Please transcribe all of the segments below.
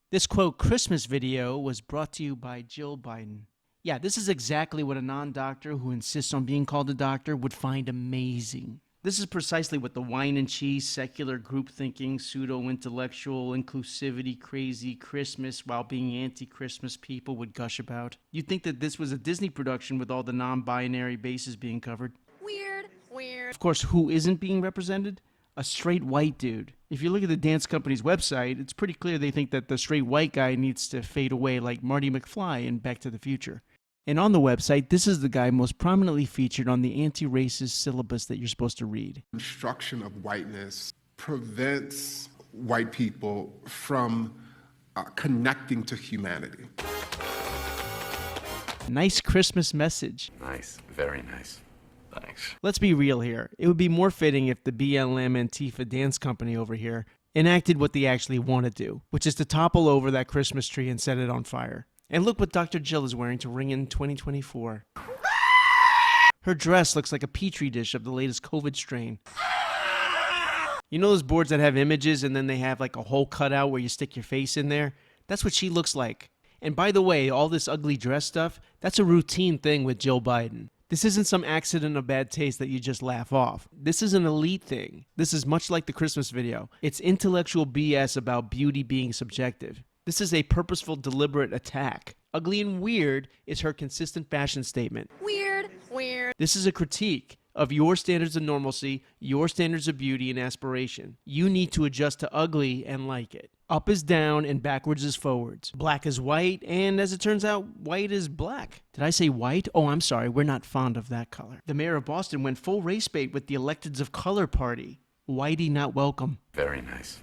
This quote Christmas video was brought to you by Jill Biden. Yeah, this is exactly what a non-doctor who insists on being called a doctor would find amazing. This is precisely what the wine and cheese, secular group thinking, pseudo-intellectual, inclusivity, crazy Christmas while being anti-Christmas people would gush about. You'd think that this was a Disney production with all the non-binary bases being covered. Weird. Of course, who isn't being represented? A straight white dude. If you look at the dance company's website, it's pretty clear they think that the straight white guy needs to fade away like Marty McFly in Back to the Future. And on the website, this is the guy most prominently featured on the anti-racist syllabus that you're supposed to read. Construction of whiteness prevents white people from connecting to humanity. Nice Christmas message. Nice, very nice. Thanks. Let's be real here. It would be more fitting if the BLM Antifa dance company over here enacted what they actually want to do, which is to topple over that Christmas tree and set it on fire. And look what Dr. Jill is wearing to ring in 2024. Her dress looks like a petri dish of the latest COVID strain. You know those boards that have images and then they have like a hole cut out where you stick your face in there? That's what she looks like. And by the way, all this ugly dress stuff, that's a routine thing with Jill Biden. This isn't some accident of bad taste that you just laugh off. This is an elite thing. This is much like the Christmas video. It's intellectual BS about beauty being subjective. This is a purposeful, deliberate attack. Ugly and weird is her consistent fashion statement. Weird. This is a critique of your standards of normalcy, your standards of beauty and aspiration. You need to adjust to ugly and like it. Up is down and backwards is forwards. Black is white, and as it turns out, white is black. Did I say white? Oh, I'm sorry, we're not fond of that color. The mayor of Boston went full race bait with the Electeds of Color party. Whitey not welcome. Very nice.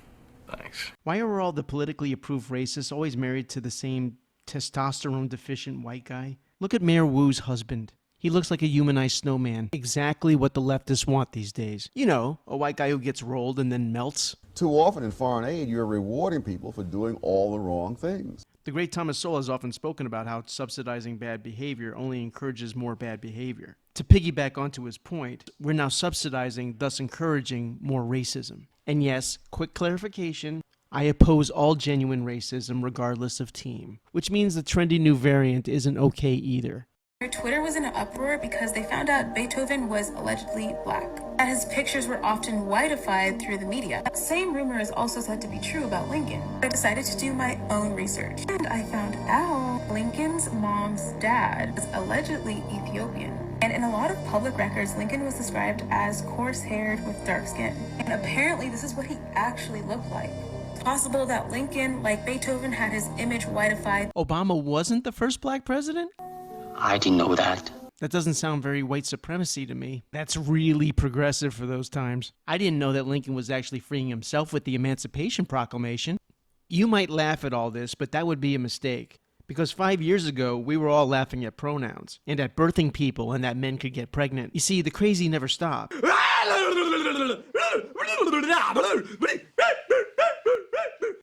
Thanks. Why are all the politically approved racists always married to the same testosterone-deficient white guy? Look at Mayor Wu's husband. He looks like a humanized snowman. Exactly what the leftists want these days. You know, a white guy who gets rolled and then melts. Too often in foreign aid, you're rewarding people for doing all the wrong things. The great Thomas Sowell has often spoken about how subsidizing bad behavior only encourages more bad behavior. To piggyback onto his point, we're now subsidizing, thus encouraging, more racism. And yes, quick clarification, I oppose all genuine racism regardless of team, which means the trendy new variant isn't okay either. Twitter was in an uproar because they found out Beethoven was allegedly black, and his pictures were often whiteified through the media. That same rumor is also said to be true about Lincoln. I decided to do my own research, and I found out Lincoln's mom's dad was allegedly Ethiopian. And in a lot of public records, Lincoln was described as coarse-haired with dark skin. And apparently this is what he actually looked like. It's possible that Lincoln, like Beethoven, had his image whiteified. Obama wasn't the first black president? I didn't know that. That doesn't sound very white supremacy to me. That's really progressive for those times. I didn't know that Lincoln was actually freeing himself with the Emancipation Proclamation. You might laugh at all this, but that would be a mistake. Because 5 years ago, we were all laughing at pronouns, and at birthing people, and that men could get pregnant. You see, the crazy never stopped.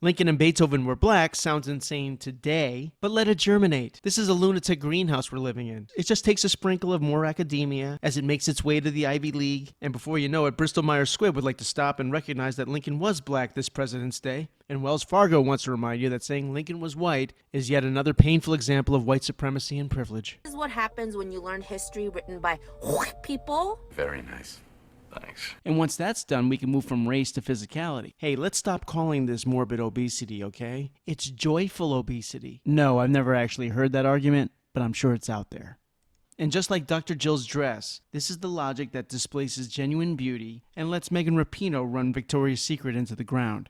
Lincoln and Beethoven were black sounds insane today, but let it germinate. This is a lunatic greenhouse we're living in. It just takes a sprinkle of more academia as it makes its way to the Ivy League, and before you know it, Bristol-Myers Squibb would like to stop and recognize that Lincoln was black this President's Day. And Wells Fargo wants to remind you that saying Lincoln was white is yet another painful example of white supremacy and privilege. This is what happens when you learn history written by people. Very nice. Thanks. And once that's done, we can move from race to physicality. Hey, let's stop calling this morbid obesity, okay? It's joyful obesity. No, I've never actually heard that argument, but I'm sure it's out there. And just like Dr. Jill's dress, this is the logic that displaces genuine beauty and lets Megan Rapinoe run Victoria's Secret into the ground.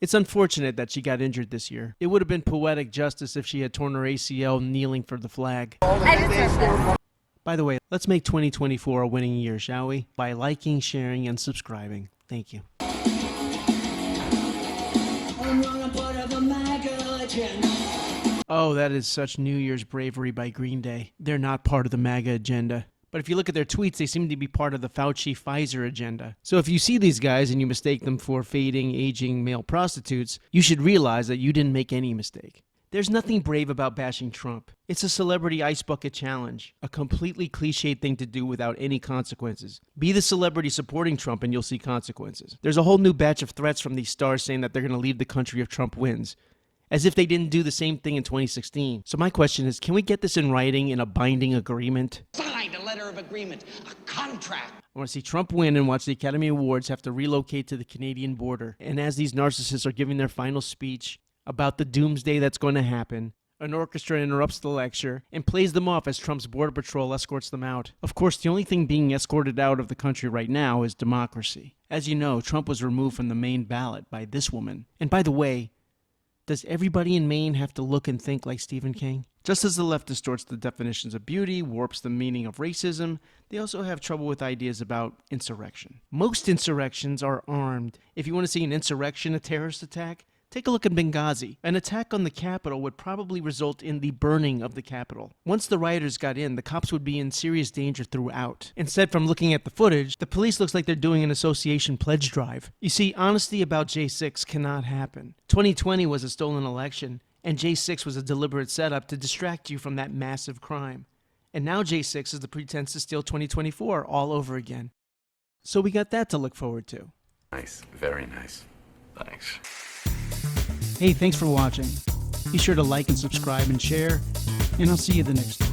It's unfortunate that she got injured this year. It would have been poetic justice if she had torn her ACL kneeling for the flag. I deserve this. By the way, let's make 2024 a winning year, shall we? By liking, sharing, and subscribing. Thank you. Oh, that is such New Year's bravery by Green Day. They're not part of the MAGA agenda. But if you look at their tweets, they seem to be part of the Fauci-Pfizer agenda. So if you see these guys and you mistake them for fading, aging male prostitutes, you should realize that you didn't make any mistake. There's nothing brave about bashing Trump. It's a celebrity ice bucket challenge, a completely cliched thing to do without any consequences. Be the celebrity supporting Trump and you'll see consequences. There's a whole new batch of threats from these stars saying that they're going to leave the country if Trump wins, as if they didn't do the same thing in 2016. So my question is, can we get this in writing in a binding agreement? Signed a letter of agreement, a contract. I want to see Trump win and watch the Academy Awards have to relocate to the Canadian border. And as these narcissists are giving their final speech about the doomsday that's going to happen, an orchestra interrupts the lecture and plays them off as Trump's Border Patrol escorts them out. Of course, the only thing being escorted out of the country right now is democracy. As you know, Trump was removed from the Maine ballot by this woman. And by the way, does everybody in Maine have to look and think like Stephen King? Just as the left distorts the definitions of beauty, warps the meaning of racism, they also have trouble with ideas about insurrection. Most insurrections are armed. If you want to see an insurrection, a terrorist attack, take a look at Benghazi. An attack on the Capitol would probably result in the burning of the Capitol. Once the rioters got in, the cops would be in serious danger throughout. Instead, from looking at the footage, the police looks like they're doing an association pledge drive. You see, honesty about J6 cannot happen. 2020 was a stolen election, and J6 was a deliberate setup to distract you from that massive crime. And now J6 is the pretense to steal 2024 all over again. So we got that to look forward to. Nice. Very nice. Thanks. Hey, thanks for watching. Be sure to like and subscribe and share, and I'll see you the next time.